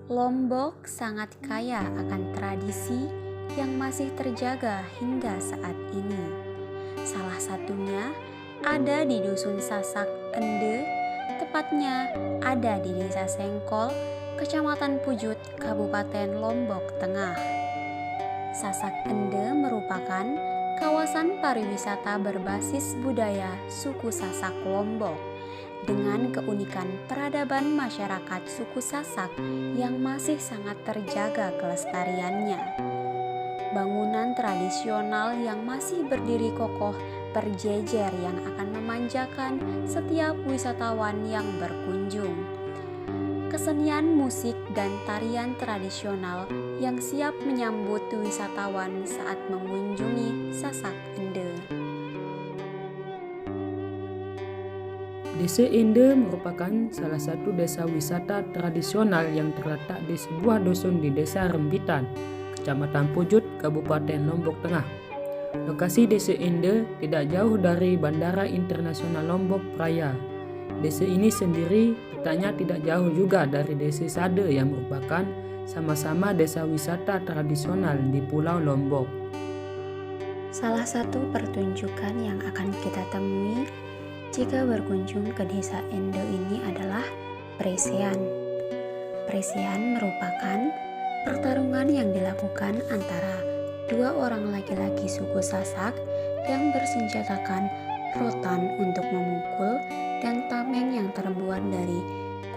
Lombok sangat kaya akan tradisi yang masih terjaga hingga saat ini. Salah satunya ada di Dusun Sasak Ende, tepatnya ada di Desa Sengkol, Kecamatan Pujut, Kabupaten Lombok Tengah. Sasak Ende merupakan kawasan pariwisata berbasis budaya suku Sasak Lombok dengan keunikan peradaban masyarakat suku Sasak yang masih sangat terjaga kelestariannya. Bangunan tradisional yang masih berdiri kokoh berjejer yang akan memanjakan setiap wisatawan yang berkunjung. Kesenian musik dan tarian tradisional yang siap menyambut wisatawan saat mengunjungi Sasak Ende. Desa Ende merupakan salah satu desa wisata tradisional yang terletak di sebuah dusun di Desa Rembitan, Kecamatan Pujut, Kabupaten Lombok Tengah. Lokasi Desa Ende tidak jauh dari Bandara Internasional Lombok Raya. Desa ini sendiri letaknya tidak jauh juga dari Desa Sade yang merupakan sama-sama desa wisata tradisional di Pulau Lombok. Salah satu pertunjukan yang akan kita temui jika berkunjung ke Desa Ende ini adalah presean. Presean merupakan pertarungan yang dilakukan antara dua orang laki-laki suku Sasak yang bersenjatakan rotan untuk memukul dan tameng yang terbuat dari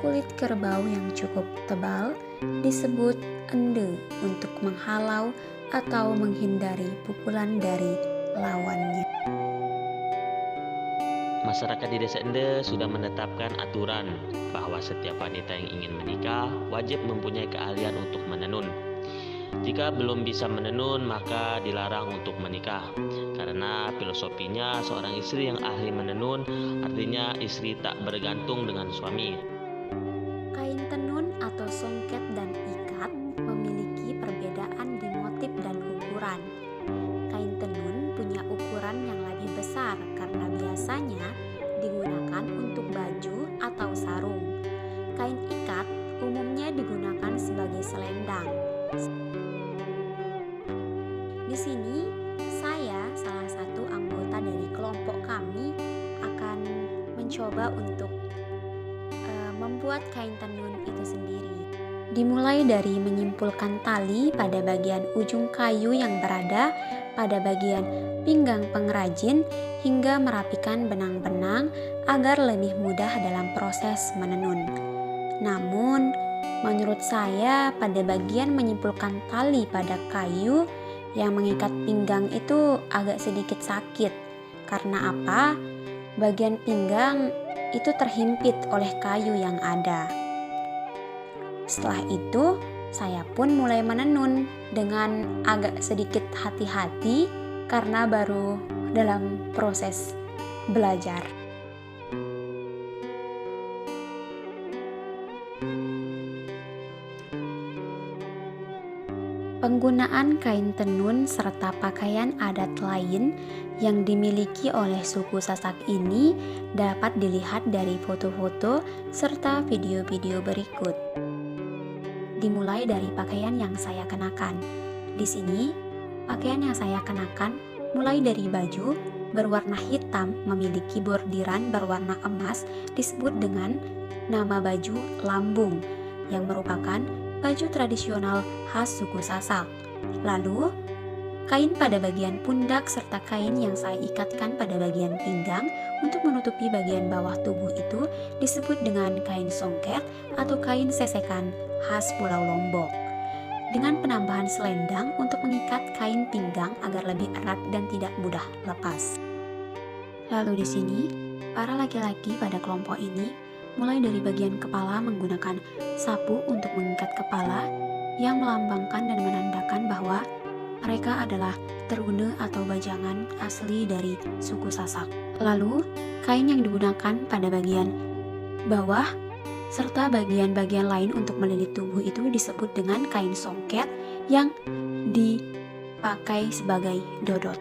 kulit kerbau yang cukup tebal disebut ende untuk menghalau atau menghindari pukulan dari lawannya. Masyarakat di Desa Ende sudah menetapkan aturan bahwa setiap wanita yang ingin menikah wajib mempunyai keahlian untuk menenun. Jika belum bisa menenun, maka dilarang untuk menikah. Karena filosofinya seorang istri yang ahli menenun artinya istri tak bergantung dengan suami. Kain tenun atau songket dan ikat memiliki perbedaan di motif dan ukuran. Kain tenun punya ukuran yang lebih besar karena biasanya digunakan untuk baju atau sarung. Kain ikat umumnya digunakan sebagai selendang. Di sini saya, salah satu anggota dari kelompok kami, akan mencoba untuk membuat kain tenun itu sendiri. Dimulai dari menyimpulkan tali pada bagian ujung kayu yang berada pada bagian pinggang pengrajin hingga merapikan benang-benang agar lebih mudah dalam proses menenun. Namun, menurut saya pada bagian menyimpulkan tali pada kayu yang mengikat pinggang itu agak sedikit sakit. Karena apa? Bagian pinggang itu terhimpit oleh kayu yang ada. Setelah itu, saya pun mulai menenun dengan agak sedikit hati-hati karena baru dalam proses belajar. Penggunaan kain tenun serta pakaian adat lain yang dimiliki oleh suku Sasak ini dapat dilihat dari foto-foto serta video-video berikut. Dimulai dari pakaian yang saya kenakan. Di sini, pakaian yang saya kenakan mulai dari baju berwarna hitam memiliki bordiran berwarna emas disebut dengan nama baju lambung yang merupakan baju tradisional khas suku Sasak. Lalu, kain pada bagian pundak serta kain yang saya ikatkan pada bagian pinggang untuk menutupi bagian bawah tubuh itu disebut dengan kain songket atau kain sesekan khas Pulau Lombok. Dengan penambahan selendang untuk mengikat kain pinggang agar lebih erat dan tidak mudah lepas. Lalu di sini, para laki-laki pada kelompok ini mulai dari bagian kepala menggunakan sapu untuk mengikat kepala yang melambangkan dan menandakan bahwa mereka adalah terune atau bajangan asli dari suku Sasak. Lalu, kain yang digunakan pada bagian bawah serta bagian-bagian lain untuk melilit tubuh itu disebut dengan kain songket yang dipakai sebagai dodot.